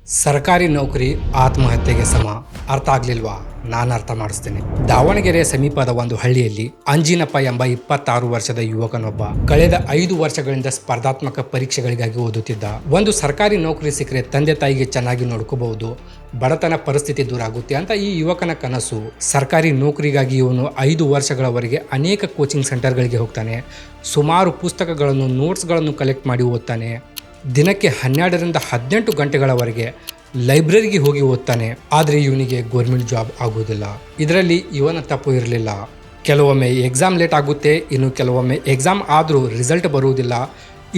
ಸರ್ಕಾರಿ ನೌಕರಿ ಆತ್ಮಹತ್ಯೆಗೆ ಸಮ. ಅರ್ಥ ಆಗ್ಲಿಲ್ವಾ? ನಾನು ಅರ್ಥ ಮಾಡಿಸ್ತೇನೆ. ದಾವಣಗೆರೆಯ ಸಮೀಪದ ಒಂದು ಹಳ್ಳಿಯಲ್ಲಿ ಅಂಜಿನಪ್ಪ ಎಂಬ 26 ವರ್ಷದ ಯುವಕನೊಬ್ಬ ಕಳೆದ 5 ವರ್ಷಗಳಿಂದ ಸ್ಪರ್ಧಾತ್ಮಕ ಪರೀಕ್ಷೆಗಳಿಗಾಗಿ ಓದುತ್ತಿದ್ದ. ಒಂದು ಸರ್ಕಾರಿ ನೌಕರಿ ಸಿಕ್ಕರೆ ತಂದೆ ತಾಯಿಗೆ ಚೆನ್ನಾಗಿ ನೋಡ್ಕೋಬಹುದು, ಬಡತನ ಪರಿಸ್ಥಿತಿ ದೂರ ಆಗುತ್ತೆ ಅಂತ ಈ ಯುವಕನ ಕನಸು. ಸರ್ಕಾರಿ ನೌಕರಿಗಾಗಿ ಇವನು 5 ವರ್ಷಗಳವರೆಗೆ ಅನೇಕ ಕೋಚಿಂಗ್ ಸೆಂಟರ್ಗಳಿಗೆ ಹೋಗ್ತಾನೆ. ಸುಮಾರು ಪುಸ್ತಕಗಳನ್ನು, ನೋಟ್ಸ್ಗಳನ್ನು ಕಲೆಕ್ಟ್ ಮಾಡಿ ಓದ್ತಾನೆ. ದಿನಕ್ಕೆ 12ರಿಂದ 18 ಗಂಟೆಗಳವರೆಗೆ ಲೈಬ್ರರಿಗೆ ಹೋಗಿ ಓದ್ತಾನೆ. ಆದರೆ ಇವನಿಗೆ ಗೌರ್ಮೆಂಟ್ ಜಾಬ್ ಆಗುವುದಿಲ್ಲ. ಇದರಲ್ಲಿ ಇವನ ತಪ್ಪು ಇರಲಿಲ್ಲ. ಕೆಲವೊಮ್ಮೆ ಎಕ್ಸಾಮ್ ಲೇಟ್ ಆಗುತ್ತೆ, ಇನ್ನು ಕೆಲವೊಮ್ಮೆ ಎಕ್ಸಾಮ್ ಆದರೂ ರಿಸಲ್ಟ್ ಬರುವುದಿಲ್ಲ,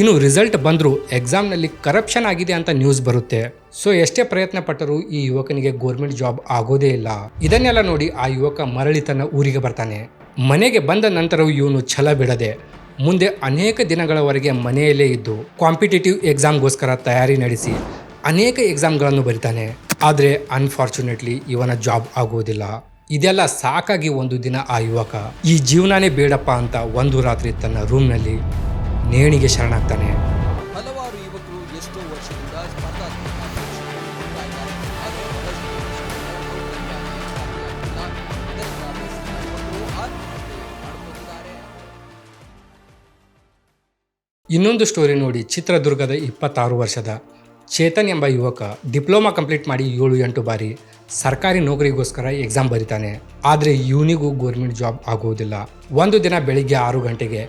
ಇನ್ನು ರಿಸಲ್ಟ್ ಬಂದರೂ ಎಕ್ಸಾಮ್ನಲ್ಲಿ ಕರಪ್ಷನ್ ಆಗಿದೆ ಅಂತ ನ್ಯೂಸ್ ಬರುತ್ತೆ. ಸೊ ಎಷ್ಟೇ ಪ್ರಯತ್ನ ಪಟ್ಟರೂ ಈ ಯುವಕನಿಗೆ ಗೌರ್ಮೆಂಟ್ ಜಾಬ್ ಆಗೋದೇ ಇಲ್ಲ. ಇದನ್ನೆಲ್ಲ ನೋಡಿ ಆ ಯುವಕ ಮರಳಿ ತನ್ನ ಊರಿಗೆ ಬರ್ತಾನೆ. ಮನೆಗೆ ಬಂದ ನಂತರವೂ ಇವನು ಛಲ ಬಿಡದೆ ಮುಂದೆ ಅನೇಕ ದಿನಗಳವರೆಗೆ ಮನೆಯಲ್ಲೇ ಇದ್ದು ಕಾಂಪಿಟೇಟಿವ್ ಎಕ್ಸಾಮ್ಗೋಸ್ಕರ ತಯಾರಿ ನಡೆಸಿ ಅನೇಕ ಎಕ್ಸಾಮ್ಗಳನ್ನು ಬರಿತಾನೆ. ಆದರೆ ಅನ್ಫಾರ್ಚುನೇಟ್ಲಿ ಇವನ ಜಾಬ್ ಆಗುವುದಿಲ್ಲ. ಇದೆಲ್ಲ ಸಾಕಾಗಿ ಒಂದು ದಿನ ಆ ಯುವಕ ಈ ಜೀವನನೇ ಬೇಡಪ್ಪ ಅಂತ ಒಂದು ರಾತ್ರಿ ತನ್ನ ರೂಮ್ನಲ್ಲಿ ನೇಣಿಗೆ ಶರಣಾಗ್ತಾನೆ. ಹಲವಾರು ಯುವಕರು ಎಷ್ಟೋ ವರ್ಷದಿಂದ ಸ್ಪರ್ಧಾತ್ಮಕ ಪರೀಕ್ಷೆಗಳಿಗೆ ಓದ್ತಾ ಇದ್ದಾರೆ. ಆದರೆ ಬಹಳಷ್ಟು ಯುವಕರು ಆತ್ಮಹತ್ಯೆ ಮಾಡಿಕೊಂಡಿದ್ದಾರೆ. ಇನ್ನೊಂದು ಸ್ಟೋರಿ ನೋಡಿ. ಚಿತ್ರದುರ್ಗದ 26 ವರ್ಷದ ಚೇತನ್ ಎಂಬ ಯುವಕ ಡಿಪ್ಲೊಮಾ ಕಂಪ್ಲೀಟ್ ಮಾಡಿ 7-8 ಬಾರಿ ಸರ್ಕಾರಿ ನೌಕರಿಗೋಸ್ಕರ ಎಕ್ಸಾಮ್ ಬರಿತಾನೆ. ಆದರೆ ಇವನಿಗೂ ಗೌರ್ಮೆಂಟ್ ಜಾಬ್ ಆಗುವುದಿಲ್ಲ. ಒಂದು ದಿನ ಬೆಳಿಗ್ಗೆ 6 ಗಂಟೆಗೆ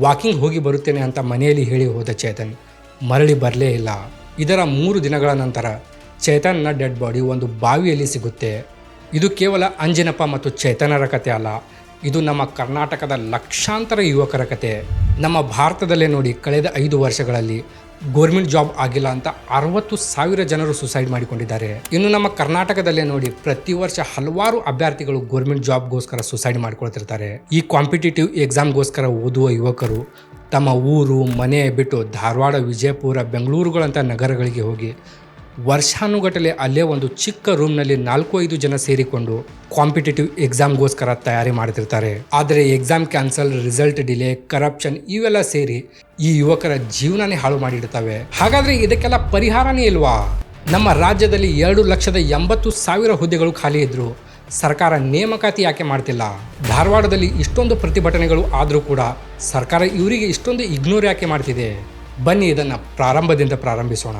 ವಾಕಿಂಗ್ ಹೋಗಿ ಬರುತ್ತೇನೆ ಅಂತ ಮನೆಯಲ್ಲಿ ಹೇಳಿ ಹೋದ ಚೇತನ್ ಮರಳಿ ಬರಲೇ ಇಲ್ಲ. ಇದರ 3 ದಿನಗಳ ನಂತರ ಚೇತನ್ನ ಡೆಡ್ ಬಾಡಿ ಒಂದು ಬಾವಿಯಲ್ಲಿ ಸಿಗುತ್ತೆ. ಇದು ಕೇವಲ ಅಂಜಿನಪ್ಪ ಮತ್ತು ಚೇತನರ ಕತೆ ಅಲ್ಲ, ಇದು ನಮ್ಮ ಕರ್ನಾಟಕದ ಲಕ್ಷಾಂತರ ಯುವಕರ ಕತೆ. ನಮ್ಮ ಭಾರತದಲ್ಲೇ ನೋಡಿ, ಕಳೆದ 5 ವರ್ಷಗಳಲ್ಲಿ ಗೌರ್ಮೆಂಟ್ ಜಾಬ್ ಆಗಿಲ್ಲ ಅಂತ 60,000 ಜನರು ಸುಸೈಡ್ ಮಾಡಿಕೊಂಡಿದ್ದಾರೆ. ಇನ್ನು ನಮ್ಮ ಕರ್ನಾಟಕದಲ್ಲೇ ನೋಡಿ, ಪ್ರತಿ ವರ್ಷ ಹಲವಾರು ಅಭ್ಯರ್ಥಿಗಳು ಗೌರ್ಮೆಂಟ್ ಜಾಬ್ಗೋಸ್ಕರ ಸುಸೈಡ್ ಮಾಡ್ಕೊಳ್ತಿರ್ತಾರೆ. ಈ ಕಾಂಪಿಟೇಟಿವ್ ಎಕ್ಸಾಮ್ಗೋಸ್ಕರ ಓದುವ ಯುವಕರು ತಮ್ಮ ಊರು ಮನೆ ಬಿಟ್ಟು ಧಾರವಾಡ, ವಿಜಯಪುರ, ಬೆಂಗಳೂರುಗಳಂಥ ನಗರಗಳಿಗೆ ಹೋಗಿ ವರ್ಷಾನುಗಟ್ಟಲೆ ಅಲ್ಲೇ ಒಂದು ಚಿಕ್ಕ ರೂಮ್ನಲ್ಲಿ 4-5 ಜನ ಸೇರಿಕೊಂಡು ಕಾಂಪಿಟೇಟಿವ್ ಎಕ್ಸಾಮ್ಗೋಸ್ಕರ ತಯಾರಿ ಮಾಡ್ತಿರ್ತಾರೆ. ಆದರೆ exam cancel, result delay, corruption ಇವೆಲ್ಲ ಸೇರಿ ಈ ಯುವಕರ ಜೀವನನೇ ಹಾಳು ಮಾಡಿಡ್ತವೆ. ಹಾಗಾದರೆ ಇದಕ್ಕೆಲ್ಲ ಪರಿಹಾರನೇ ಇಲ್ವಾ? ನಮ್ಮ ರಾಜ್ಯದಲ್ಲಿ 2,80,000 ಹುದ್ದೆಗಳು ಖಾಲಿ ಇದ್ರು ಸರ್ಕಾರ ನೇಮಕಾತಿ ಯಾಕೆ ಮಾಡ್ತಿಲ್ಲ? ಧಾರವಾಡದಲ್ಲಿ ಇಷ್ಟೊಂದು ಪ್ರತಿಭಟನೆಗಳು ಆದರೂ ಕೂಡ ಸರ್ಕಾರ ಇವರಿಗೆ ಇಷ್ಟೊಂದು ಇಗ್ನೋರ್ ಯಾಕೆ ಮಾಡ್ತಿದೆ? ಬನ್ನಿ ಇದನ್ನು ಪ್ರಾರಂಭದಿಂದ ಪ್ರಾರಂಭಿಸೋಣ.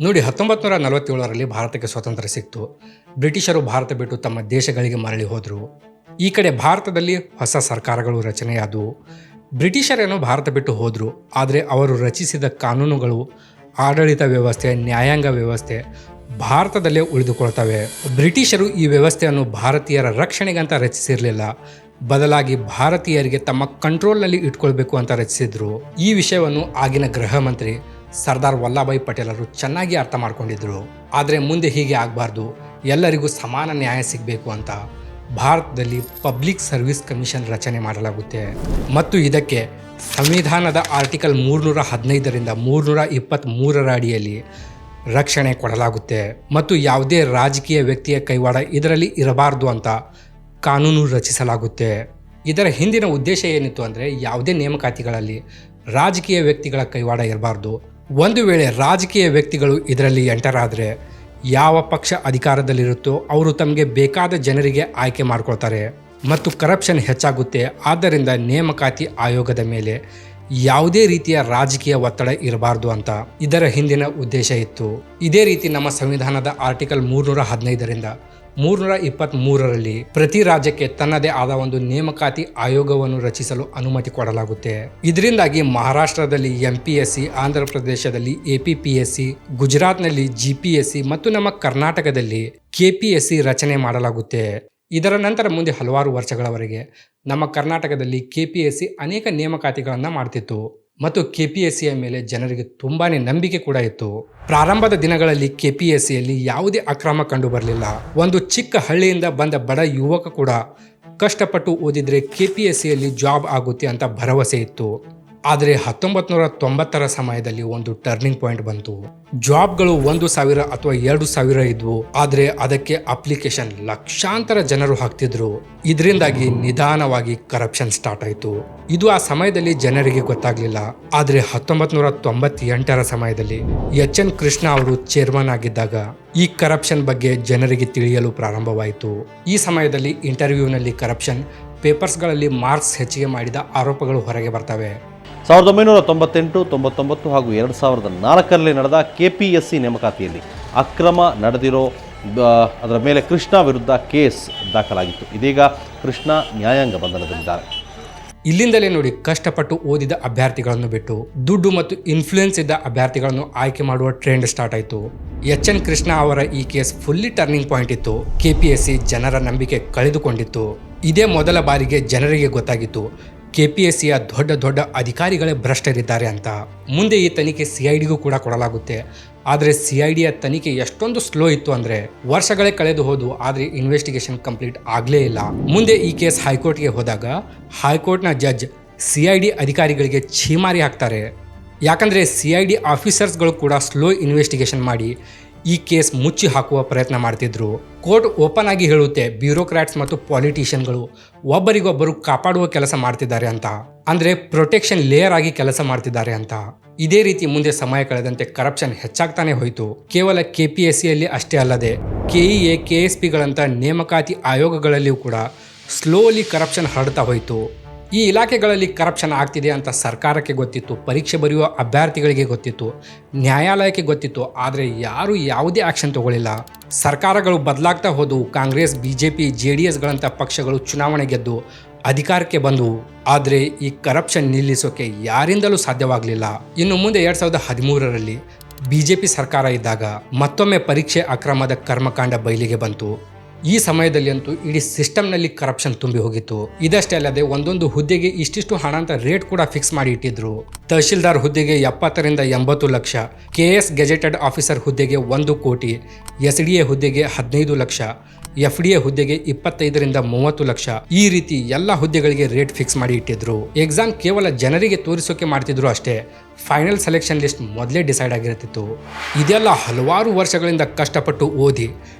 ನೋಡಿ, 1947ರಲ್ಲಿ ಭಾರತಕ್ಕೆ ಸ್ವಾತಂತ್ರ್ಯ ಸಿಕ್ತು. ಬ್ರಿಟಿಷರು ಭಾರತ ಬಿಟ್ಟು ತಮ್ಮ ದೇಶಗಳಿಗೆ ಮರಳಿ ಹೋದರು. ಈ ಕಡೆ ಭಾರತದಲ್ಲಿ ಹೊಸ ಸರ್ಕಾರಗಳು ರಚನೆಯಾದವು. ಬ್ರಿಟಿಷರೇನೋ ಭಾರತ ಬಿಟ್ಟು ಹೋದರು, ಆದರೆ ಅವರು ರಚಿಸಿದ ಕಾನೂನುಗಳು, ಆಡಳಿತ ವ್ಯವಸ್ಥೆ, ನ್ಯಾಯಾಂಗ ವ್ಯವಸ್ಥೆ ಭಾರತದಲ್ಲೇ ಉಳಿದುಕೊಳ್ತವೆ. ಬ್ರಿಟಿಷರು ಈ ವ್ಯವಸ್ಥೆಯನ್ನು ಭಾರತೀಯರ ರಕ್ಷಣೆಗಂತ ರಚಿಸಿರಲಿಲ್ಲ, ಬದಲಾಗಿ ಭಾರತೀಯರಿಗೆ ತಮ್ಮ ಕಂಟ್ರೋಲ್ನಲ್ಲಿ ಇಟ್ಕೊಳ್ಬೇಕು ಅಂತ ರಚಿಸಿದ್ರು. ಈ ವಿಷಯವನ್ನು ಆಗಿನ ಗೃಹ ಮಂತ್ರಿ ಸರ್ದಾರ್ ವಲ್ಲಭಾಯ್ ಪಟೇಲರು ಚೆನ್ನಾಗಿ ಅರ್ಥ ಮಾಡ್ಕೊಂಡಿದ್ರು. ಆದರೆ ಮುಂದೆ ಹೀಗೆ ಆಗಬಾರ್ದು, ಎಲ್ಲರಿಗೂ ಸಮಾನ ನ್ಯಾಯ ಸಿಗಬೇಕು ಅಂತ ಭಾರತದಲ್ಲಿ ಪಬ್ಲಿಕ್ ಸರ್ವಿಸ್ ಕಮಿಷನ್ ರಚನೆ ಮಾಡಲಾಗುತ್ತೆ. ಮತ್ತು ಇದಕ್ಕೆ ಸಂವಿಧಾನದ ಆರ್ಟಿಕಲ್ 315ರಿಂದ 323ರ ಅಡಿಯಲ್ಲಿ ರಕ್ಷಣೆ ಕೊಡಲಾಗುತ್ತೆ. ಮತ್ತು ಯಾವುದೇ ರಾಜಕೀಯ ವ್ಯಕ್ತಿಯ ಕೈವಾಡ ಇದರಲ್ಲಿ ಇರಬಾರ್ದು ಅಂತ ಕಾನೂನು ರಚಿಸಲಾಗುತ್ತೆ. ಇದರ ಹಿಂದಿನ ಉದ್ದೇಶ ಏನಿತ್ತು ಅಂದರೆ, ಯಾವುದೇ ನೇಮಕಾತಿಗಳಲ್ಲಿ ರಾಜಕೀಯ ವ್ಯಕ್ತಿಗಳ ಕೈವಾಡ ಇರಬಾರ್ದು. ಒಂದು ವೇಳೆ ರಾಜಕೀಯ ವ್ಯಕ್ತಿಗಳು ಇದರಲ್ಲಿ ಎಂಟರ್ ಆದರೆ ಯಾವ ಪಕ್ಷ ಅಧಿಕಾರದಲ್ಲಿರುತ್ತೋ ಅವರು ತಮಗೆ ಬೇಕಾದ ಜನರಿಗೆ ಆಯ್ಕೆ ಮಾಡ್ಕೊಳ್ತಾರೆ ಮತ್ತು ಕರಪ್ಷನ್ ಹೆಚ್ಚಾಗುತ್ತೆ. ಆದ್ದರಿಂದ ನೇಮಕಾತಿ ಆಯೋಗದ ಮೇಲೆ ಯಾವುದೇ ರೀತಿಯ ರಾಜಕೀಯ ಒತ್ತಡ ಇರಬಾರ್ದು ಅಂತ ಇದರ ಹಿಂದಿನ ಉದ್ದೇಶ ಇತ್ತು. ಇದೇ ರೀತಿ ನಮ್ಮ ಸಂವಿಧಾನದ ಆರ್ಟಿಕಲ್ 315ರಿಂದ 323ರಲ್ಲಿ ಪ್ರತಿ ರಾಜ್ಯಕ್ಕೆ ತನ್ನದೇ ಆದ ಒಂದು ನೇಮಕಾತಿ ಆಯೋಗವನ್ನು ರಚಿಸಲು ಅನುಮತಿ ಕೊಡಲಾಗುತ್ತೆ. ಇದರಿಂದಾಗಿ ಮಹಾರಾಷ್ಟ್ರದಲ್ಲಿ MPSC, ಆಂಧ್ರ ಪ್ರದೇಶದಲ್ಲಿ APPSC, ಗುಜರಾತ್ನಲ್ಲಿ GPSC ಮತ್ತು ನಮ್ಮ ಕರ್ನಾಟಕದಲ್ಲಿ KPSC ರಚನೆ ಮಾಡಲಾಗುತ್ತೆ. ಇದರ ನಂತರ ಮುಂದೆ ಹಲವಾರು ವರ್ಷಗಳವರೆಗೆ ನಮ್ಮ ಕರ್ನಾಟಕದಲ್ಲಿ KPSC ಅನೇಕ ನೇಮಕಾತಿಗಳನ್ನು ಮಾಡ್ತಿತ್ತು. ಮತ್ತು ಕೆಪಿಎಸ್ಸಿಯ ಮೇಲೆ ಜನರಿಗೆ ತುಂಬಾನೇ ನಂಬಿಕೆ ಕೂಡ ಇತ್ತು. ಪ್ರಾರಂಭದ ದಿನಗಳಲ್ಲಿ ಕೆಪಿಎಸ್ಸಿಯಲ್ಲಿ ಯಾವುದೇ ಅಕ್ರಮ ಕಂಡು ಬರಲಿಲ್ಲ. ಒಂದು ಚಿಕ್ಕ ಹಳ್ಳಿಯಿಂದ ಬಂದ ಬಡ ಯುವಕ ಕೂಡ ಕಷ್ಟಪಟ್ಟು ಓದಿದ್ರೆ ಕೆಪಿಎಸ್ಸಿಯಲ್ಲಿ ಜಾಬ್ ಆಗುತ್ತೆ ಅಂತ ಭರವಸೆ ಇತ್ತು. ಆದರೆ 1990ರ ಸಮಯದಲ್ಲಿ ಒಂದು ಟರ್ನಿಂಗ್ ಪಾಯಿಂಟ್ ಬಂತು. ಜಾಬ್ಗಳು 1,000 ಅಥವಾ 2,000 ಇದ್ವು. ಆದರೆ ಅದಕ್ಕೆ ಅಪ್ಲಿಕೇಶನ್ ಲಕ್ಷಾಂತರ ಜನರು ಹಾಕ್ತಿದ್ರು. ಇದರಿಂದಾಗಿ ನಿಧಾನವಾಗಿ ಕರಪ್ಷನ್ ಸ್ಟಾರ್ಟ್ ಆಯಿತು. ಇದು ಆ ಸಮಯದಲ್ಲಿ ಜನರಿಗೆ ಗೊತ್ತಾಗ್ಲಿಲ್ಲ. ಆದರೆ 1998ರ ಸಮಯದಲ್ಲಿ ಎಚ್.ಎನ್. ಕೃಷ್ಣ ಅವರು ಚೇರ್ಮನ್ ಆಗಿದ್ದಾಗ ಈ ಕರಪ್ಷನ್ ಬಗ್ಗೆ ಜನರಿಗೆ ತಿಳಿಯಲು ಪ್ರಾರಂಭವಾಯಿತು. ಈ ಸಮಯದಲ್ಲಿ ಇಂಟರ್ವ್ಯೂನಲ್ಲಿ ಕರಪ್ಷನ್, ಪೇಪರ್ಸ್ಗಳಲ್ಲಿ ಮಾರ್ಕ್ಸ್ ಹೆಚ್ಚಿಗೆ ಮಾಡಿದ ಆರೋಪಗಳು ಹೊರಗೆ ಬರ್ತವೆ. 1998, 99 ಹಾಗೂ 2004ರಲ್ಲಿ ನಡೆದ KPSC ನೇಮಕಾತಿಯಲ್ಲಿ ಅಕ್ರಮ ನಡೆದಿರೋ ಅದರ ಮೇಲೆ ಕೃಷ್ಣ ವಿರುದ್ಧ ಕೇಸ್ ದಾಖಲಾಗಿತ್ತು. ಇದೀಗ ಕೃಷ್ಣ ನ್ಯಾಯಾಂಗ ಬಂಧನದಲ್ಲಿದ್ದಾರೆ. ಇಲ್ಲಿಂದಲೇ ನೋಡಿ, ಕಷ್ಟಪಟ್ಟು ಓದಿದ ಅಭ್ಯರ್ಥಿಗಳನ್ನು ಬಿಟ್ಟು ದುಡ್ಡು ಮತ್ತು ಇನ್ಫ್ಲೂಯೆನ್ಸ್ ಇದ್ದ ಅಭ್ಯರ್ಥಿಗಳನ್ನು ಆಯ್ಕೆ ಮಾಡುವ ಟ್ರೆಂಡ್ ಸ್ಟಾರ್ಟ್ ಆಯಿತು. ಎಚ್.ಎನ್. ಕೃಷ್ಣ ಅವರ ಈ ಕೇಸ್ ಫುಲ್ಲಿ ಟರ್ನಿಂಗ್ ಪಾಯಿಂಟ್ ಇತ್ತು. ಕೆಪಿಎಸ್ಸಿ ಜನರ ನಂಬಿಕೆ ಕಳೆದುಕೊಂಡಿತ್ತು. ಇದೇ ಮೊದಲ ಬಾರಿಗೆ ಜನರಿಗೆ ಗೊತ್ತಾಗಿತ್ತು ಕೆಪಿಎಸ್ಸಿಯ ದೊಡ್ಡ ದೊಡ್ಡ ಅಧಿಕಾರಿಗಳೇ ಭ್ರಷ್ಟರಿದ್ದಾರೆ ಅಂತ. ಮುಂದೆ ಈ ತನಿಖೆ CIDಗೂ ಕೂಡ ಕೊಡಲಾಗುತ್ತೆ. ಆದರೆ CIDಯ ತನಿಖೆ ಎಷ್ಟೊಂದು ಸ್ಲೋ ಇತ್ತು ಅಂದರೆ ವರ್ಷಗಳೇ ಕಳೆದು ಹೋದು, ಆದರೆ ಇನ್ವೆಸ್ಟಿಗೇಷನ್ ಕಂಪ್ಲೀಟ್ ಆಗಲೇ ಇಲ್ಲ. ಮುಂದೆ ಈ ಕೇಸ್ ಹೈಕೋರ್ಟ್ಗೆ ಹೋದಾಗ ಹೈಕೋರ್ಟ್ನ ಜಡ್ಜ್ CID ಅಧಿಕಾರಿಗಳಿಗೆ ಛೀಮಾರಿ ಹಾಕ್ತಾರೆ. ಯಾಕಂದರೆ CID ಆಫೀಸರ್ಸ್ಗಳು ಕೂಡ ಸ್ಲೋ ಇನ್ವೆಸ್ಟಿಗೇಷನ್ ಮಾಡಿ ಈ ಕೇಸ್ ಮುಚ್ಚಿ ಹಾಕುವ ಪ್ರಯತ್ನ ಮಾಡ್ತಿದ್ರು. ಕೋರ್ಟ್ ಓಪನ್ ಆಗಿ ಹೇಳುತ್ತೆ, ಬ್ಯೂರೋಕ್ರಾಟ್ಸ್ ಮತ್ತು ಪಾಲಿಟಿಷಿಯನ್ಗಳು ಒಬ್ಬರಿಗೊಬ್ಬರು ಕಾಪಾಡುವ ಕೆಲಸ ಮಾಡ್ತಿದ್ದಾರೆ ಅಂತ. ಅಂದ್ರೆ ಪ್ರೊಟೆಕ್ಷನ್ ಲೇಯರ್ ಆಗಿ ಕೆಲಸ ಮಾಡ್ತಿದ್ದಾರೆ ಅಂತ. ಇದೇ ರೀತಿ ಮುಂದೆ ಸಮಯ ಕಳೆದಂತೆ ಕರಪ್ಷನ್ ಹೆಚ್ಚಾಗ್ತಾನೆ ಹೋಯಿತು. ಕೇವಲ KPSCಯಲ್ಲಿ ಅಷ್ಟೇ ಅಲ್ಲದೆ KEA, KSPಗಳಂತ ನೇಮಕಾತಿ ಆಯೋಗಗಳಲ್ಲಿಯೂ ಕೂಡ ಸ್ಲೋಲಿ ಕರಪ್ಷನ್ ಹರಡ್ತಾ ಹೋಯಿತು. ಈ ಇಲಾಖೆಗಳಲ್ಲಿ ಕರಪ್ಷನ್ ಆಗ್ತಿದೆ ಅಂತ ಸರ್ಕಾರಕ್ಕೆ ಗೊತ್ತಿತ್ತು, ಪರೀಕ್ಷೆ ಬರೆಯುವ ಅಭ್ಯರ್ಥಿಗಳಿಗೆ ಗೊತ್ತಿತ್ತು, ನ್ಯಾಯಾಲಯಕ್ಕೆ ಗೊತ್ತಿತ್ತು. ಆದರೆ ಯಾರು ಯಾವುದೇ ಆಕ್ಷನ್ ತಗೊಳ್ಳಿಲ್ಲ. ಸರ್ಕಾರಗಳು ಬದಲಾಗ್ತಾ ಹೋದವು. ಕಾಂಗ್ರೆಸ್, BJP, JDSಗಳಂಥ ಪಕ್ಷಗಳು ಚುನಾವಣೆ ಗೆದ್ದು ಅಧಿಕಾರಕ್ಕೆ ಬಂದವು. ಆದರೆ ಈ ಕರಪ್ಷನ್ ನಿಲ್ಲಿಸೋಕೆ ಯಾರಿಂದಲೂ ಸಾಧ್ಯವಾಗಲಿಲ್ಲ. ಇನ್ನು ಮುಂದೆ 2013ರಲ್ಲಿ BJP ಸರ್ಕಾರ ಇದ್ದಾಗ ಮತ್ತೊಮ್ಮೆ ಪರೀಕ್ಷೆ ಅಕ್ರಮದ ಕರ್ಮಕಾಂಡ ಬಯಲಿಗೆ ಬಂತು. ಈ ಸಮಯದಲ್ಲಿ ಅಂತೂ ಇಡೀ ಸಿಸ್ಟಮ್ನಲ್ಲಿ ಕರಪ್ಷನ್ ತುಂಬಿ ಹೋಗಿತ್ತು. ಇದಷ್ಟೇ ಅಲ್ಲದೆ ಒಂದೊಂದು ಹುದ್ದೆಗೆ ಇಷ್ಟಿಷ್ಟು ಹಣ ಅಂತ ರೇಟ್ ಕೂಡ ಫಿಕ್ಸ್ ಮಾಡಿ ಇಟ್ಟಿದ್ರು. ತಹಶೀಲ್ದಾರ್ ಹುದ್ದೆಗೆ 70ರಿಂದ 80 ಲಕ್ಷ, KS ಗೆಜೆಟೆಡ್ ಆಫೀಸರ್ ಹುದ್ದೆಗೆ 1 ಕೋಟಿ, SDA ಹುದ್ದೆಗೆ 15 ಲಕ್ಷ, FDA ಹುದ್ದೆಗೆ 25ರಿಂದ 30 ಲಕ್ಷ. ಈ ರೀತಿ ಎಲ್ಲ ಹುದ್ದೆಗಳಿಗೆ ರೇಟ್ ಫಿಕ್ಸ್ ಮಾಡಿ ಇಟ್ಟಿದ್ರು. ಎಕ್ಸಾಮ್ ಕೇವಲ ಜನರಿಗೆ ತೋರಿಸೋಕೆ ಮಾಡ್ತಿದ್ರು ಅಷ್ಟೇ. ಫೈನಲ್ ಸೆಲೆಕ್ಷನ್ ಲಿಸ್ಟ್ ಮೊದಲೇ ಡಿಸೈಡ್ ಆಗಿರುತ್ತಿತ್ತು. ಇದೆಲ್ಲ ಹಲವಾರು ವರ್ಷಗಳಿಂದ ಕಷ್ಟಪಟ್ಟು ಓದಿ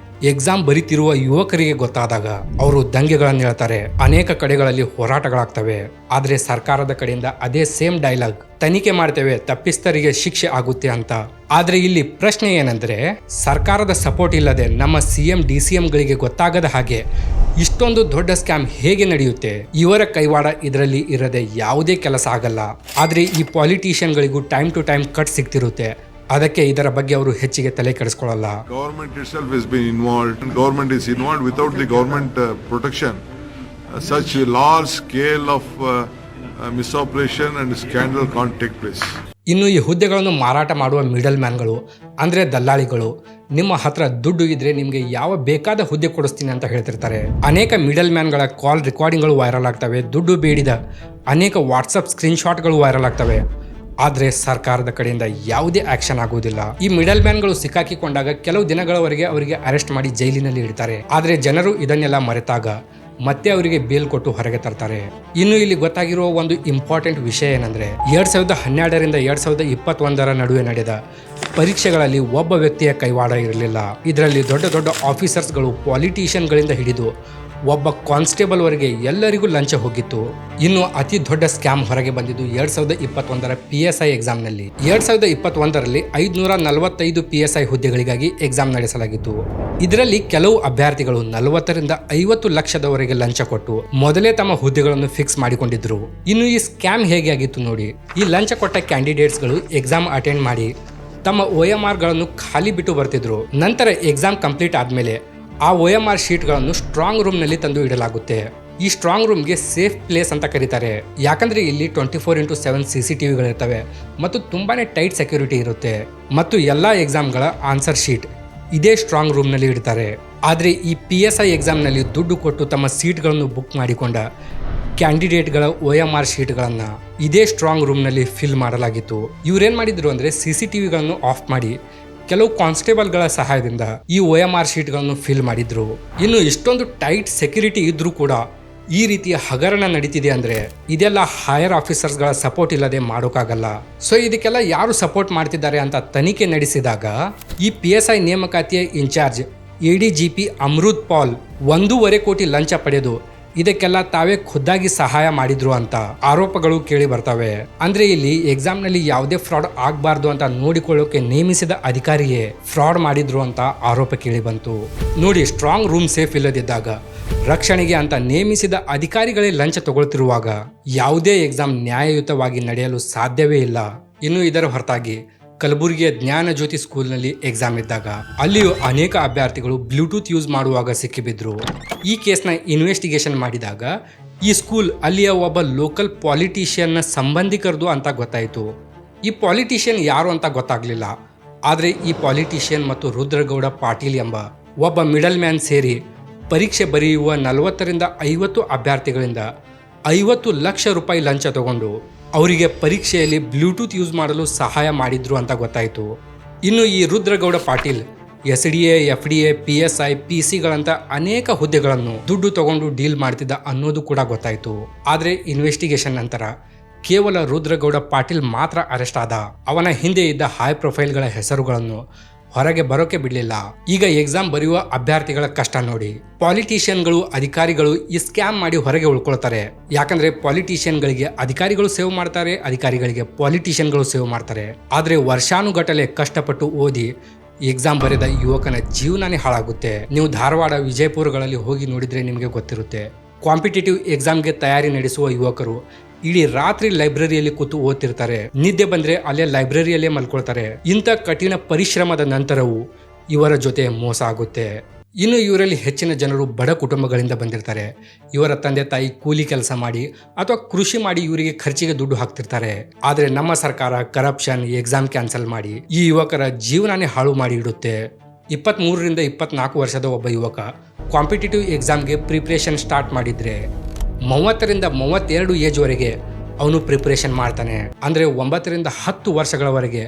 ಎಕ್ಸಾಮ್ ಬರೀತಿರುವ ಯುವಕರಿಗೆ ಗೊತ್ತಾದಾಗ ಅವರು ದಂಗೆಗಳನ್ನು ಹೇಳ್ತಾರೆ. ಅನೇಕ ಕಡೆಗಳಲ್ಲಿ ಹೋರಾಟಗಳಾಗ್ತವೆ. ಆದರೆ ಸರ್ಕಾರದ ಕಡೆಯಿಂದ ಅದೇ ಸೇಮ್ ಡೈಲಾಗ್, ತನಿಖೆ ಮಾಡ್ತೇವೆ, ತಪ್ಪಿಸ್ತರಿಗೆ ಶಿಕ್ಷೆ ಆಗುತ್ತೆ ಅಂತ. ಆದ್ರೆ ಇಲ್ಲಿ ಪ್ರಶ್ನೆ ಏನಂದ್ರೆ, ಸರ್ಕಾರದ ಸಪೋರ್ಟ್ ಇಲ್ಲದೆ ನಮ್ಮ CM DCMಗಳಿಗೆ ಗೊತ್ತಾಗದ ಹಾಗೆ ಇಷ್ಟೊಂದು ದೊಡ್ಡ ಸ್ಕ್ಯಾಮ್ ಹೇಗೆ ನಡೆಯುತ್ತೆ? ಇವರ ಕೈವಾಡ ಇದರಲ್ಲಿ ಇರದೆ ಯಾವುದೇ ಕೆಲಸ ಆಗಲ್ಲ. ಆದ್ರೆ ಈ ಪಾಲಿಟಿಷಿಯನ್ಗಳಿಗೂ ಟೈಮ್ ಟು ಟೈಮ್ ಕಟ್ ಸಿಗ್ತಿರುತ್ತೆ. ಅದಕ್ಕೆ ಇದರ ಬಗ್ಗೆ ಅವರು ಹೆಚ್ಚಿಗೆ ತಲೆ ಕೆಡಿಸ್ಕೊಳ್ಳಲ್ಲ. Government itself has been involved. Government is involved. Without the government protection, such a large scale of misoperation and scandal can't take place. ಇನ್ನು ಈ ಹುದ್ದೆಗಳನ್ನು ಮಾರಾಟ ಮಾಡುವ ಮಿಡಲ್ ಮ್ಯಾನ್ಗಳು ಅಂದ್ರೆ ದಲ್ಲಾಳಿಗಳು ನಿಮ್ಮ ಹತ್ರ ದುಡ್ಡು ಇದ್ರೆ ನಿಮಗೆ ಯಾವ ಬೇಕಾದ ಹುದ್ದೆ ಕೊಡಿಸ್ತೀನಿ ಅಂತ ಹೇಳ್ತಿರ್ತಾರೆ. ಅನೇಕ ಮಿಡಲ್ ಮ್ಯಾನ್ಗಳ ಕಾಲ್ ರೆಕಾರ್ಡಿಂಗ್ಗಳು ವೈರಲ್ ಆಗ್ತವೆ. ದುಡ್ಡು ಬೇಡಿದ ಅನೇಕ ವಾಟ್ಸಪ್ ಸ್ಕ್ರೀನ್ಶಾಟ್ಗಳು ವೈರಲ್ ಆಗ್ತವೆ. ಆದರೆ ಸರ್ಕಾರದ ಕಡೆಯಿಂದ ಯಾವುದೇ ಆಕ್ಷನ್ ಆಗುವುದಿಲ್ಲ. ಈ ಮಿಡಲ್ ಮ್ಯಾನ್ಗಳು ಸಿಕ್ಕಾಕಿಕೊಂಡಾಗ ಕೆಲವು ದಿನಗಳವರೆಗೆ ಅವರಿಗೆ ಅರೆಸ್ಟ್ ಮಾಡಿ ಜೈಲಿನಲ್ಲಿ ಇಡ್ತಾರೆ. ಆದರೆ ಜನರು ಇದನ್ನೆಲ್ಲ ಮರೆತಾಗ ಮತ್ತೆ ಅವರಿಗೆ ಬೇಲ್ ಕೊಟ್ಟು ಹೊರಗೆ ತರ್ತಾರೆ. ಇನ್ನು ಇಲ್ಲಿ ಗೊತ್ತಾಗಿರುವ ಒಂದು ಇಂಪಾರ್ಟೆಂಟ್ ವಿಷಯ ಏನಂದ್ರೆ, 2012ರಿಂದ 2021ರ ನಡುವೆ ನಡೆದ ಪರೀಕ್ಷೆಗಳಲ್ಲಿ ಒಬ್ಬ ವ್ಯಕ್ತಿಯ ಕೈವಾಡ ಇರಲಿಲ್ಲ. ಇದರಲ್ಲಿ ದೊಡ್ಡ ದೊಡ್ಡ ಆಫೀಸರ್ಸ್ಗಳು, ಪಾಲಿಟಿಷಿಯನ್ಗಳಿಂದ ಹಿಡಿದು ಒಬ್ಬ ಕಾನ್ಸ್ಟೇಬಲ್ ವರೆಗೆ ಎಲ್ಲರಿಗೂ ಲಂಚ ಹೋಗಿತ್ತು. ಇನ್ನು ಅತಿ ದೊಡ್ಡ ಸ್ಕ್ಯಾಮ್ ಹೊರಗೆ ಬಂದಿದ್ದು 2021ರ PSI ಎಕ್ಸಾಮ್ನಲ್ಲಿ. 2021ರಲ್ಲಿ 545 PSI ಹುದ್ದೆಗಳಿಗಾಗಿ ಎಕ್ಸಾಮ್ ನಡೆಸಲಾಗಿತ್ತು. ಇದರಲ್ಲಿ ಕೆಲವು ಅಭ್ಯರ್ಥಿಗಳು 40ರಿಂದ 50 ಲಕ್ಷದವರೆಗೆ ಲಂಚ ಕೊಟ್ಟು ಮೊದಲೇ ತಮ್ಮ ಹುದ್ದೆಗಳನ್ನು ಫಿಕ್ಸ್ ಮಾಡಿಕೊಂಡಿದ್ರು. ಇನ್ನು ಈ ಸ್ಕ್ಯಾಮ್ ಹೇಗೆ ಆಗಿತ್ತು ನೋಡಿ. ಈ ಲಂಚ ಕೊಟ್ಟ ಕ್ಯಾಂಡಿಡೇಟ್ಸ್ಗಳು ಎಕ್ಸಾಮ್ ಅಟೆಂಡ್ ಮಾಡಿ ತಮ್ಮ OMRಗಳನ್ನು ಖಾಲಿ ಬಿಟ್ಟು ಬರ್ತಿದ್ರು. ನಂತರ ಎಕ್ಸಾಮ್ ಕಂಪ್ಲೀಟ್ ಆದಮೇಲೆ ಆ OMR ಶೀಟ್ಗಳನ್ನು ಸ್ಟ್ರಾಂಗ್ ರೂಮ್ನಲ್ಲಿ ತಂದು ಇಡಲಾಗುತ್ತೆ. ಈ ಸ್ಟ್ರಾಂಗ್ ರೂಮ್ಗೆ ಸೇಫ್ ಪ್ಲೇಸ್ ಅಂತ ಕರೀತಾರೆ. ಯಾಕಂದ್ರೆ ಇಲ್ಲಿ 24x7 CCTVಗಳಿರ್ತವೆ ಮತ್ತು ತುಂಬಾನೇ ಟೈಟ್ ಸೆಕ್ಯೂರಿಟಿ ಇರುತ್ತೆ. ಮತ್ತು ಎಲ್ಲಾ ಎಕ್ಸಾಮ್ಗಳ ಆನ್ಸರ್ ಶೀಟ್ ಇದೇ ಸ್ಟ್ರಾಂಗ್ ರೂಮ್ನಲ್ಲಿ ಇಡ್ತಾರೆ. ಆದರೆ ಈ PSI ಎಕ್ಸಾಮ್ನಲ್ಲಿ ದುಡ್ಡು ಕೊಟ್ಟು ತಮ್ಮ ಸೀಟ್ಗಳನ್ನು ಬುಕ್ ಮಾಡಿಕೊಂಡ ಕ್ಯಾಂಡಿಡೇಟ್ಗಳ OMR ಶೀಟ್ಗಳನ್ನು ಇದೇ ಸ್ಟ್ರಾಂಗ್ ರೂಮ್ನಲ್ಲಿ ಫಿಲ್ ಮಾಡಲಾಗಿತ್ತು. ಇವರೇನ್ ಮಾಡಿದ್ರು ಅಂದ್ರೆ CCTVಗಳನ್ನು ಆಫ್ ಮಾಡಿ ಕೆಲವು ಕಾನ್ಸ್ಟೇಬಲ್ಗಳ ಸಹಾಯದಿಂದ ಈ OMR ಶೀಟ್ಗಳನ್ನು ಫಿಲ್ ಮಾಡಿದ್ರು. ಇನ್ನು ಇಷ್ಟೊಂದು ಟೈಟ್ ಸೆಕ್ಯೂರಿಟಿ ಇದ್ರೂ ಕೂಡ ಈ ರೀತಿಯ ಹಗರಣ ನಡೀತಿದೆ ಅಂದ್ರೆ ಇದೆಲ್ಲ ಹೈಯರ್ ಆಫೀಸರ್ಸ್ಗಳ ಸಪೋರ್ಟ್ ಇಲ್ಲದೆ ಮಾಡೋಕ್ಕಾಗಲ್ಲ. ಸೊ ಇದಕ್ಕೆಲ್ಲ ಯಾರು ಸಪೋರ್ಟ್ ಮಾಡ್ತಿದ್ದಾರೆ ಅಂತ ತನಿಖೆ ನಡೆಸಿದಾಗ ಈ PSI ನೇಮಕಾತಿಯ ಇನ್ಚಾರ್ಜ್ ADGP ಅಮೃತ್ ಪಾಲ್ 1.5 ಕೋಟಿ ಲಂಚ ಪಡೆದು ಇದಕ್ಕೆಲ್ಲ ತಾವೇ ಖುದ್ದಾಗಿ ಸಹಾಯ ಮಾಡಿದ್ರು ಅಂತ ಆರೋಪಗಳು ಕೇಳಿ ಬರ್ತವೆ. ಅಂದ್ರೆ ಇಲ್ಲಿ ಎಕ್ಸಾಮ್ ನಲ್ಲಿ ಯಾವುದೇ ಫ್ರಾಡ್ ಆಗಬಾರ್ದು ಅಂತ ನೋಡಿಕೊಳ್ಳೋಕೆ ನೇಮಿಸಿದ ಅಧಿಕಾರಿಯೇ ಫ್ರಾಡ್ ಮಾಡಿದ್ರು ಅಂತ ಆರೋಪ ಕೇಳಿ ಬಂತು. ನೋಡಿ, ಸ್ಟ್ರಾಂಗ್ ರೂಮ್ ಸೇಫ್ ಇಲ್ಲದಿದ್ದಾಗ ರಕ್ಷಣೆಗೆ ಅಂತ ನೇಮಿಸಿದ ಅಧಿಕಾರಿಗಳೇ ಲಂಚ ತಗೊಳ್ತಿರುವಾಗ ಯಾವುದೇ ಎಕ್ಸಾಮ್ ನ್ಯಾಯಯುತವಾಗಿ ನಡೆಯಲು ಸಾಧ್ಯವೇ ಇಲ್ಲ. ಇನ್ನು ಇದರ ಹೊರತಾಗಿ ಕಲಬುರಗಿಯ ಜ್ಞಾನ ಜ್ಯೋತಿ ಸ್ಕೂಲ್ನಲ್ಲಿ ಎಕ್ಸಾಮ್ ಇದ್ದಾಗ ಅಲ್ಲಿಯೂ ಅನೇಕ ಅಭ್ಯರ್ಥಿಗಳು ಬ್ಲೂಟೂತ್ ಯೂಸ್ ಮಾಡುವಾಗ ಸಿಕ್ಕಿಬಿದ್ರು. ಈ ಕೇಸ್ನ ಇನ್ವೆಸ್ಟಿಗೇಷನ್ ಮಾಡಿದಾಗ ಈ ಸ್ಕೂಲ್ ಅಲ್ಲಿಯ ಒಬ್ಬ ಲೋಕಲ್ ಪಾಲಿಟಿಷಿಯನ್ನ ಸಂಬಂಧಿಕರದು ಅಂತ ಗೊತ್ತಾಯಿತು. ಈ ಪಾಲಿಟಿಷಿಯನ್ ಯಾರು ಅಂತ ಗೊತ್ತಾಗ್ಲಿಲ್ಲ. ಆದರೆ ಈ ಪಾಲಿಟಿಷಿಯನ್ ಮತ್ತು ರುದ್ರಗೌಡ ಪಾಟೀಲ್ ಎಂಬ ಒಬ್ಬ ಮಿಡಲ್ ಮ್ಯಾನ್ ಸೇರಿ ಪರೀಕ್ಷೆ ಬರೆಯುವ 40ರಿಂದ 50 ಅಭ್ಯರ್ಥಿಗಳಿಂದ 50 ಲಕ್ಷ ರೂಪಾಯಿ ಲಂಚ ತಗೊಂಡು ಅವರಿಗೆ ಪರೀಕ್ಷೆಯಲ್ಲಿ ಬ್ಲೂಟೂತ್ ಯೂಸ್ ಮಾಡಲು ಸಹಾಯ ಮಾಡಿದ್ರು ಅಂತ ಗೊತ್ತಾಯಿತು. ಇನ್ನು ಈ Rudragowda Patil SDA, FDA, PSI, PC ಅನೇಕ ಹುದ್ದೆಗಳನ್ನು ದುಡ್ಡು ತಗೊಂಡು ಡೀಲ್ ಮಾಡ್ತಿದ್ದ ಅನ್ನೋದು ಕೂಡ ಗೊತ್ತಾಯಿತು. ಆದರೆ ಇನ್ವೆಸ್ಟಿಗೇಷನ್ ನಂತರ ಕೇವಲ ರುದ್ರಗೌಡ ಪಾಟೀಲ್ ಮಾತ್ರ ಅರೆಸ್ಟ್ ಆದ. ಅವನ ಹಿಂದೆ ಇದ್ದ ಹೈ ಪ್ರೊಫೈಲ್ಗಳ ಹೆಸರುಗಳನ್ನು ಹೊರಗೆ ಬರೋಕೆ ಬಿಡಲಿಲ್ಲ. ಈಗ ಎಕ್ಸಾಮ್ ಬರೆಯುವ ಅಭ್ಯರ್ಥಿಗಳ ಕಷ್ಟ ನೋಡಿ. ಪಾಲಿಟಿಷಿಯನ್ಗಳು, ಅಧಿಕಾರಿಗಳು ಈ ಸ್ಕ್ಯಾಮ್ ಮಾಡಿ ಹೊರಗೆ ಉಳ್ಕೊಳ್ತಾರೆ. ಯಾಕಂದ್ರೆ ಪಾಲಿಟಿಷಿಯನ್ಗಳಿಗೆ ಅಧಿಕಾರಿಗಳು ಸೇವ್ ಮಾಡ್ತಾರೆ, ಅಧಿಕಾರಿಗಳಿಗೆ ಪಾಲಿಟಿಷಿಯನ್ಗಳು ಸೇವ್ ಮಾಡ್ತಾರೆ. ಆದ್ರೆ ವರ್ಷಾನುಗಟ್ಟಲೆ ಕಷ್ಟಪಟ್ಟು ಓದಿ ಎಕ್ಸಾಮ್ ಬರೆದ ಯುವಕನ ಜೀವನನೇ ಹಾಳಾಗುತ್ತೆ. ನೀವು ಧಾರವಾಡ, ವಿಜಯಪುರಗಳಲ್ಲಿ ಹೋಗಿ ನೋಡಿದ್ರೆ ನಿಮಗೆ ಗೊತ್ತಿರುತ್ತೆ. ಕಾಂಪಿಟೇಟಿವ್ ಎಕ್ಸಾಮ್ಗೆ ತಯಾರಿ ನಡೆಸುವ ಯುವಕರು ಇಡೀ ರಾತ್ರಿ ಲೈಬ್ರರಿಯಲ್ಲಿ ಕೂತು ಓದ್ತಿರ್ತಾರೆ. ನಿದ್ದೆ ಬಂದ್ರೆ ಅಲ್ಲೇ ಲೈಬ್ರರಿಯಲ್ಲೇ ಮಲ್ಕೊಳ್ತಾರೆ. ಇಂಥ ಕಠಿಣ ಪರಿಶ್ರಮದ ನಂತರವೂ ಇವರ ಜೊತೆ ಮೋಸ ಆಗುತ್ತೆ. ಇನ್ನು ಇವರಲ್ಲಿ ಹೆಚ್ಚಿನ ಜನರು ಬಡ ಕುಟುಂಬಗಳಿಂದ ಬಂದಿರ್ತಾರೆ. ಇವರ ತಂದೆ ತಾಯಿ ಕೂಲಿ ಕೆಲಸ ಮಾಡಿ ಅಥವಾ ಕೃಷಿ ಮಾಡಿ ಇವರಿಗೆ ಖರ್ಚಿಗೆ ದುಡ್ಡು ಹಾಕ್ತಿರ್ತಾರೆ. ಆದ್ರೆ ನಮ್ಮ ಸರ್ಕಾರ ಕರಪ್ಷನ್, ಎಕ್ಸಾಮ್ ಕ್ಯಾನ್ಸಲ್ ಮಾಡಿ ಈ ಯುವಕರ ಜೀವನನೇ ಹಾಳು ಮಾಡಿ ಇಡುತ್ತೆ. 23ರಿಂದ 24 ವರ್ಷದ ಒಬ್ಬ ಯುವಕ ಕಾಂಪಿಟೇಟಿವ್ ಎಕ್ಸಾಮ್ಗೆ ಪ್ರಿಪ್ರೇಷನ್ ಸ್ಟಾರ್ಟ್ ಮಾಡಿದ್ರೆ 30ರಿಂದ 32 ಏಜ್ವರೆಗೆ ಅವನು ಪ್ರಿಪ್ರೇಷನ್ ಮಾಡ್ತಾನೆ. ಅಂದರೆ 9ರಿಂದ 10 ವರ್ಷಗಳವರೆಗೆ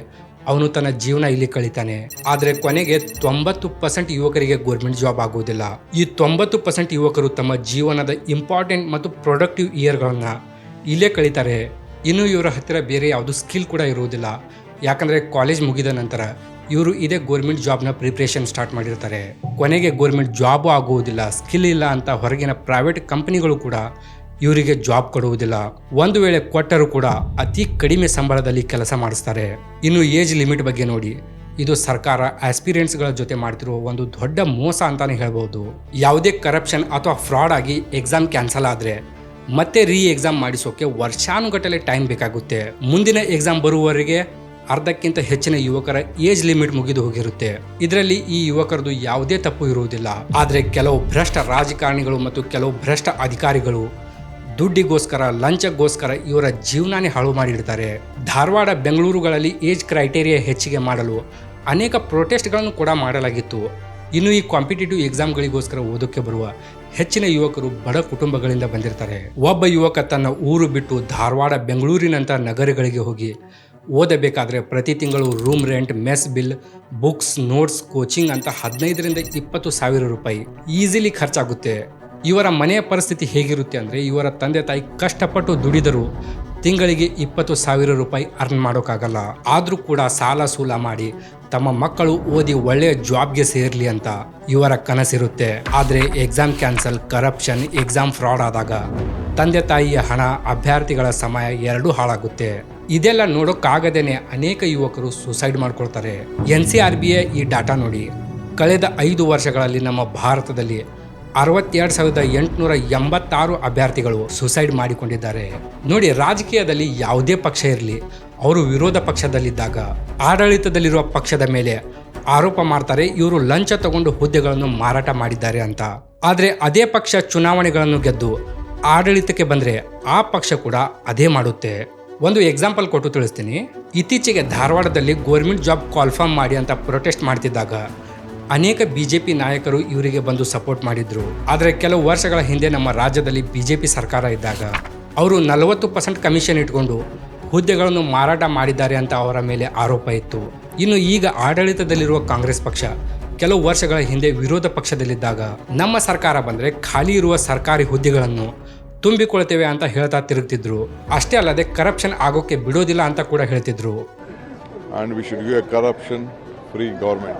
ಅವನು ತನ್ನ ಜೀವನ ಇಲ್ಲಿ ಕಳೀತಾನೆ. ಆದರೆ ಕೊನೆಗೆ 90% ಯುವಕರಿಗೆ ಗೌರ್ಮೆಂಟ್ ಜಾಬ್ ಆಗುವುದಿಲ್ಲ. ಈ 90% ಯುವಕರು ತಮ್ಮ ಜೀವನದ ಇಂಪಾರ್ಟೆಂಟ್ ಮತ್ತು ಪ್ರೊಡಕ್ಟಿವ್ ಇಯರ್ಗಳನ್ನ ಇಲ್ಲೇ ಕಳೀತಾರೆ. ಇನ್ನು ಇವರ ಹತ್ತಿರ ಬೇರೆ ಯಾವುದು ಸ್ಕಿಲ್ ಕೂಡ ಇರುವುದಿಲ್ಲ. ಯಾಕಂದರೆ ಕಾಲೇಜ್ ಮುಗಿದ ನಂತರ ಇವರು ಇದೇ ಗೌರ್ಮೆಂಟ್ ಜಾಬ್ನ ಪ್ರಿಪ್ರೇಷನ್ ಸ್ಟಾರ್ಟ್ ಮಾಡಿರ್ತಾರೆ. ಕೊನೆಗೆ ಗೌರ್ಮೆಂಟ್ ಜಾಬು ಆಗುವುದಿಲ್ಲ. ಸ್ಕಿಲ್ ಇಲ್ಲ ಅಂತ ಹೊರಗಿನ ಪ್ರೈವೇಟ್ ಕಂಪನಿಗಳು ಕೂಡ ಇವರಿಗೆ ಜಾಬ್ ಕೊಡುವುದಿಲ್ಲ. ಒಂದು ವೇಳೆ ಕೊಟ್ಟರೂ ಕೂಡ ಅತಿ ಕಡಿಮೆ ಸಂಬಳದಲ್ಲಿ ಕೆಲಸ ಮಾಡಿಸ್ತಾರೆ. ಇನ್ನು ಏಜ್ ಲಿಮಿಟ್ ಬಗ್ಗೆ ನೋಡಿ. ಇದು ಸರ್ಕಾರ ಆಸ್ಪಿರೆಂಟ್ಸ್ಗಳ ಜೊತೆ ಮಾಡ್ತಿರುವ ಒಂದು ದೊಡ್ಡ ಮೋಸ ಅಂತಾನೆ ಹೇಳ್ಬೋದು. ಯಾವುದೇ ಕರಪ್ಷನ್ ಅಥವಾ ಫ್ರಾಡ್ ಆಗಿ ಎಕ್ಸಾಮ್ ಕ್ಯಾನ್ಸಲ್ ಆದರೆ ಮತ್ತೆ ಎಕ್ಸಾಮ್ ಮಾಡಿಸೋಕೆ ವರ್ಷಾನುಗಟ್ಟಲೆ ಟೈಮ್ ಬೇಕಾಗುತ್ತೆ. ಮುಂದಿನ ಎಕ್ಸಾಮ್ ಬರುವವರೆಗೆ ಅರ್ಧಕ್ಕಿಂತ ಹೆಚ್ಚಿನ ಯುವಕರ ಏಜ್ ಲಿಮಿಟ್ ಮುಗಿದು ಹೋಗಿರುತ್ತೆ. ಇದರಲ್ಲಿ ಈ ಯುವಕರದು ಯಾವುದೇ ತಪ್ಪು ಇರುವುದಿಲ್ಲ. ಆದರೆ ಕೆಲವು ಭ್ರಷ್ಟ ರಾಜಕಾರಣಿಗಳು ಮತ್ತು ಕೆಲವು ಭ್ರಷ್ಟ ಅಧಿಕಾರಿಗಳು ದುಡ್ಡಿಗೋಸ್ಕರ, ಲಂಚಗೋಸ್ಕರ ಇವರ ಜೀವನನೇ ಹಾಳು ಮಾಡಿಡ್ತಾರೆ. ಧಾರವಾಡ, ಬೆಂಗಳೂರುಗಳಲ್ಲಿ ಏಜ್ ಕ್ರೈಟೇರಿಯಾ ಹೆಚ್ಚಿಗೆ ಮಾಡಲು ಅನೇಕ ಪ್ರೊಟೆಸ್ಟ್ಗಳನ್ನು ಕೂಡ ಮಾಡಲಾಗಿತ್ತು. ಇನ್ನು ಈ ಕಾಂಪಿಟೇಟಿವ್ ಎಕ್ಸಾಮ್ಗಳಿಗೋಸ್ಕರ ಓದೋಕ್ಕೆ ಬರುವ ಹೆಚ್ಚಿನ ಯುವಕರು ಬಡ ಕುಟುಂಬಗಳಿಂದ ಬಂದಿರ್ತಾರೆ. ಒಬ್ಬ ಯುವಕ ತನ್ನ ಊರು ಬಿಟ್ಟು ಧಾರವಾಡ, ಬೆಂಗಳೂರಿನಂಥ ನಗರಗಳಿಗೆ ಹೋಗಿ ಓದಬೇಕಾದ್ರೆ ಪ್ರತಿ ತಿಂಗಳು room rent, mess bill, books, notes, coaching ಅಂತ 15ರಿಂದ 20 ಸಾವಿರ ರೂಪಾಯಿ ಈಸಿಲಿ ಖರ್ಚಾಗುತ್ತೆ. ಇವರ ಮನೆಯ ಪರಿಸ್ಥಿತಿ ಹೇಗಿರುತ್ತೆ ಅಂದರೆ, ಇವರ ತಂದೆ ತಾಯಿ ಕಷ್ಟಪಟ್ಟು ದುಡಿದರೂ ತಿಂಗಳಿಗೆ 20 ಸಾವಿರ ರೂಪಾಯಿ ಅರ್ನ್ ಮಾಡೋಕ್ಕಾಗಲ್ಲ. ಆದರೂ ಕೂಡ ಸಾಲ ಸೂಲ ಮಾಡಿ ತಮ್ಮ ಮಕ್ಕಳು ಓದಿ ಒಳ್ಳೆಯ ಜಾಬ್ಗೆ ಸೇರಲಿ ಅಂತ ಇವರ ಕನಸಿರುತ್ತೆ. ಆದರೆ exam cancel, corruption, exam fraud ಆದಾಗ ತಂದೆ ತಾಯಿಯ ಹಣ, ಅಭ್ಯರ್ಥಿಗಳ ಸಮಯ ಎರಡೂ ಹಾಳಾಗುತ್ತೆ. ಇದೆಲ್ಲ ನೋಡೋಕ್ಕಾಗದೇನೆ ಅನೇಕ ಯುವಕರು ಸುಸೈಡ್ ಮಾಡ್ಕೊಳ್ತಾರೆ. NCRBಯ ಈ ಡಾಟಾ ನೋಡಿ. ಕಳೆದ 5 ವರ್ಷಗಳಲ್ಲಿ ನಮ್ಮ ಭಾರತದಲ್ಲಿ 62,886 ಅಭ್ಯರ್ಥಿಗಳು ಸುಸೈಡ್ ಮಾಡಿಕೊಂಡಿದ್ದಾರೆ. ನೋಡಿ, ರಾಜಕೀಯದಲ್ಲಿ ಯಾವುದೇ ಪಕ್ಷ ಇರಲಿ, ಅವರು ವಿರೋಧ ಪಕ್ಷದಲ್ಲಿದ್ದಾಗ ಆಡಳಿತದಲ್ಲಿರುವ ಪಕ್ಷದ ಮೇಲೆ ಆರೋಪ ಮಾಡ್ತಾರೆ, ಇವರು ಲಂಚ ತಗೊಂಡು ಹುದ್ದೆಗಳನ್ನು ಮಾರಾಟ ಮಾಡಿದ್ದಾರೆ ಅಂತ. ಆದರೆ ಅದೇ ಪಕ್ಷ ಚುನಾವಣೆಗಳನ್ನು ಗೆದ್ದು ಆಡಳಿತಕ್ಕೆ ಬಂದರೆ ಆ ಪಕ್ಷ ಕೂಡ ಅದೇ ಮಾಡುತ್ತೆ. ಒಂದು ಎಕ್ಸಾಂಪಲ್ ಕೊಟ್ಟು ತಿಳಿಸ್ತೀನಿ. ಇತ್ತೀಚೆಗೆ ಧಾರವಾಡದಲ್ಲಿ ಗೌರ್ಮೆಂಟ್ ಜಾಬ್ ಕಾಲ್ಫಾರ್ಮ್ ಮಾಡಿ ಅಂತ ಪ್ರೊಟೆಸ್ಟ್ ಮಾಡ್ತಿದ್ದಾಗ ಅನೇಕ ಬಿಜೆಪಿ ನಾಯಕರು ಇವರಿಗೆ ಬಂದು ಸಪೋರ್ಟ್ ಮಾಡಿದ್ರು. ಆದರೆ ಕೆಲವು ವರ್ಷಗಳ ಹಿಂದೆ ನಮ್ಮ ರಾಜ್ಯದಲ್ಲಿ ಬಿಜೆಪಿ ಸರ್ಕಾರ ಇದ್ದಾಗ ಅವರು 40% ಕಮಿಷನ್ ಇಟ್ಕೊಂಡು ಹುದ್ದೆಗಳನ್ನು ಮಾರಾಟ ಮಾಡಿದ್ದಾರೆ ಅಂತ ಅವರ ಮೇಲೆ ಆರೋಪ ಇತ್ತು. ಇನ್ನು ಈಗ ಆಡಳಿತದಲ್ಲಿರುವ ಕಾಂಗ್ರೆಸ್ ಪಕ್ಷ ಕೆಲವು ವರ್ಷಗಳ ಹಿಂದೆ ವಿರೋಧ ಪಕ್ಷದಲ್ಲಿದ್ದಾಗ ನಮ್ಮ ಸರ್ಕಾರ ಬಂದರೆ ಖಾಲಿ ಇರುವ ಸರ್ಕಾರಿ ಹುದ್ದೆಗಳನ್ನು ತುಂಬಿಕೊಳ್ತೇವೆ ಅಂತ ಹೇಳ್ತಾ ತಿರುಗ್ತಿದ್ರು. ಅಷ್ಟೇ ಅಲ್ಲದೆ ಕರಪ್ಷನ್ ಆಗೋಕ್ಕೆ ಬಿಡೋದಿಲ್ಲ ಅಂತ ಕೂಡ ಹೇಳ್ತಿದ್ರು. And we should give a corruption-free government.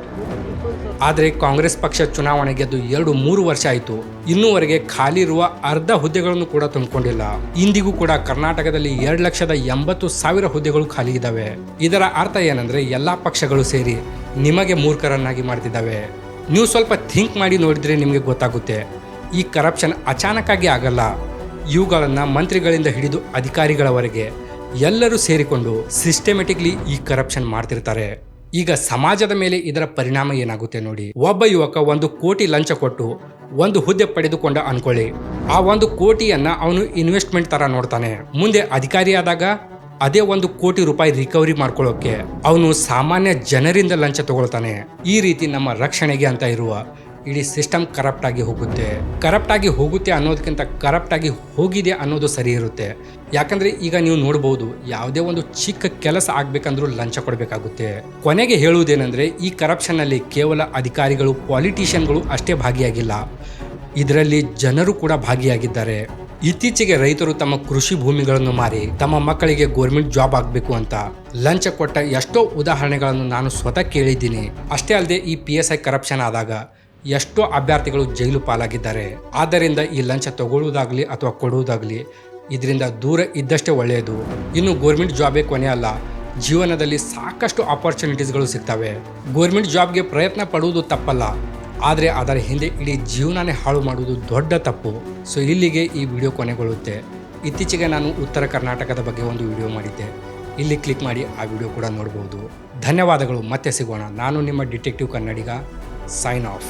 ಆದರೆ ಕಾಂಗ್ರೆಸ್ ಪಕ್ಷ ಚುನಾವಣೆ ಗೆದ್ದು 2-3 ವರ್ಷ ಆಯಿತು. ಇನ್ನೂವರೆಗೆ ಖಾಲಿ ಇರುವ ಅರ್ಧ ಹುದ್ದೆಗಳನ್ನು ಕೂಡ ತುಂಬಿಕೊಂಡಿಲ್ಲ. ಇಂದಿಗೂ ಕೂಡ ಕರ್ನಾಟಕದಲ್ಲಿ 2,80,000 ಹುದ್ದೆಗಳು ಖಾಲಿ ಇದ್ದಾವೆ. ಇದರ ಅರ್ಥ ಏನಂದ್ರೆ ಎಲ್ಲಾ ಪಕ್ಷಗಳು ಸೇರಿ ನಿಮಗೆ ಮೂರ್ಖರನ್ನಾಗಿ ಮಾಡ್ತಿದ್ದಾವೆ. ನೀವು ಸ್ವಲ್ಪ ಥಿಂಕ್ ಮಾಡಿ ನೋಡಿದ್ರೆ ನಿಮಗೆ ಗೊತ್ತಾಗುತ್ತೆ. ಈ ಕರಪ್ಷನ್ ಅಚಾನಕ್ಕಾಗಿ ಆಗಲ್ಲ. ಇವುಗಳನ್ನು ಮಂತ್ರಿಗಳಿಂದ ಹಿಡಿದು ಅಧಿಕಾರಿಗಳವರೆಗೆ ಎಲ್ಲರೂ ಸೇರಿಕೊಂಡು ಸಿಸ್ಟಮೆಟಿಕ್ಲಿ ಈ ಕರಪ್ಷನ್ ಮಾಡ್ತಿರ್ತಾರೆ. ಈಗ ಸಮಾಜದ ಮೇಲೆ ಇದರ ಪರಿಣಾಮ ಏನಾಗುತ್ತೆ ನೋಡಿ. ಒಬ್ಬ ಯುವಕ 1 ಕೋಟಿ ಲಂಚ ಕೊಟ್ಟು ಒಂದು ಹುದ್ದೆ ಪಡೆದುಕೊಂಡ ಅನ್ಕೊಳ್ಳಿ. ಆ 1 ಕೋಟಿಯನ್ನ ಅವನು ಇನ್ವೆಸ್ಟ್ಮೆಂಟ್ ತರ ನೋಡ್ತಾನೆ. ಮುಂದೆ ಅಧಿಕಾರಿಯಾದಾಗ ಅದೇ 1 ಕೋಟಿ ರೂಪಾಯಿ ರಿಕವರಿ ಮಾಡ್ಕೊಳ್ಳೋಕೆ ಅವನು ಸಾಮಾನ್ಯ ಜನರಿಂದ ಲಂಚ ತಗೊಳ್ತಾನೆ. ಈ ರೀತಿ ನಮ್ಮ ರಕ್ಷಣೆಗೆ ಅಂತ ಇರುವ ಇಡೀ ಸಿಸ್ಟಮ್ ಕರಪ್ಟ್ ಆಗಿ ಹೋಗುತ್ತೆ ಅನ್ನೋದಕ್ಕಿಂತ ಕರಪ್ಟ್ ಆಗಿ ಹೋಗಿದೆ ಅನ್ನೋದು ಸರಿ ಇರುತ್ತೆ. ಯಾಕಂದ್ರೆ ಈಗ ನೀವು ನೋಡಬಹುದು, ಯಾವುದೇ ಒಂದು ಚಿಕ್ಕ ಕೆಲಸ ಆಗ್ಬೇಕಂದ್ರೂ ಲಂಚ ಕೊಡಬೇಕಾಗುತ್ತೆ. ಕೊನೆಗೆ ಹೇಳುವುದೇನೆಂದ್ರೆ ಈ ಕರಪ್ಷನ್ ನಲ್ಲಿ ಕೇವಲ ಅಧಿಕಾರಿಗಳು, ಪಾಲಿಟಿಷಿಯನ್ಗಳು ಅಷ್ಟೇ ಭಾಗಿಯಾಗಿಲ್ಲ, ಇದರಲ್ಲಿ ಜನರು ಕೂಡ ಭಾಗಿಯಾಗಿದ್ದಾರೆ. ಇತ್ತೀಚೆಗೆ ರೈತರು ತಮ್ಮ ಕೃಷಿ ಭೂಮಿಗಳನ್ನು ಮಾರಿ ತಮ್ಮ ಮಕ್ಕಳಿಗೆ ಗೌರ್ಮೆಂಟ್ ಜಾಬ್ ಆಗಬೇಕು ಅಂತ ಲಂಚ ಕೊಟ್ಟ ಎಷ್ಟೋ ಉದಾಹರಣೆಗಳನ್ನು ನಾನು ಸ್ವತಃ ಕೇಳಿದ್ದೀನಿ. ಅಷ್ಟೇ ಅಲ್ಲದೆ ಈ PSI ಕರಪ್ಷನ್ ಆದಾಗ ಎಷ್ಟೋ ಅಭ್ಯರ್ಥಿಗಳು ಜೈಲು ಪಾಲಾಗಿದ್ದಾರೆ. ಆದ್ದರಿಂದ ಈ ಲಂಚ ತಗೊಳ್ಳುವುದಾಗಲಿ ಅಥವಾ ಕೊಡುವುದಾಗಲಿ ಇದರಿಂದ ದೂರ ಇದ್ದಷ್ಟೇ ಒಳ್ಳೆಯದು. ಇನ್ನು ಗೌರ್ಮೆಂಟ್ ಜಾಬೇ ಕೊನೆ ಅಲ್ಲ, ಜೀವನದಲ್ಲಿ ಸಾಕಷ್ಟು ಆಪರ್ಚುನಿಟೀಸ್ಗಳು ಸಿಗ್ತವೆ. ಗೌರ್ಮೆಂಟ್ ಜಾಬ್ಗೆ ಪ್ರಯತ್ನ ಪಡುವುದು ತಪ್ಪಲ್ಲ, ಆದರೆ ಅದರ ಹಿಂದೆ ಇಡೀ ಜೀವನನೇ ಹಾಳು ಮಾಡುವುದು ದೊಡ್ಡ ತಪ್ಪು. ಸೊ ಇಲ್ಲಿಗೆ ಈ ವಿಡಿಯೋ ಕೊನೆಗೊಳ್ಳುತ್ತೆ. ಇತ್ತೀಚೆಗೆ ನಾನು ಉತ್ತರ ಕರ್ನಾಟಕದ ಬಗ್ಗೆ ಒಂದು ವಿಡಿಯೋ ಮಾಡಿದ್ದೆ, ಇಲ್ಲಿ ಕ್ಲಿಕ್ ಮಾಡಿ ಆ ವಿಡಿಯೋ ಕೂಡ ನೋಡ್ಬೋದು. ಧನ್ಯವಾದಗಳು. ಮತ್ತೆ ಸಿಗೋಣ. ನಾನು ನಿಮ್ಮ ಡಿಟೆಕ್ಟಿವ್ ಕನ್ನಡಿಗ. Sign of.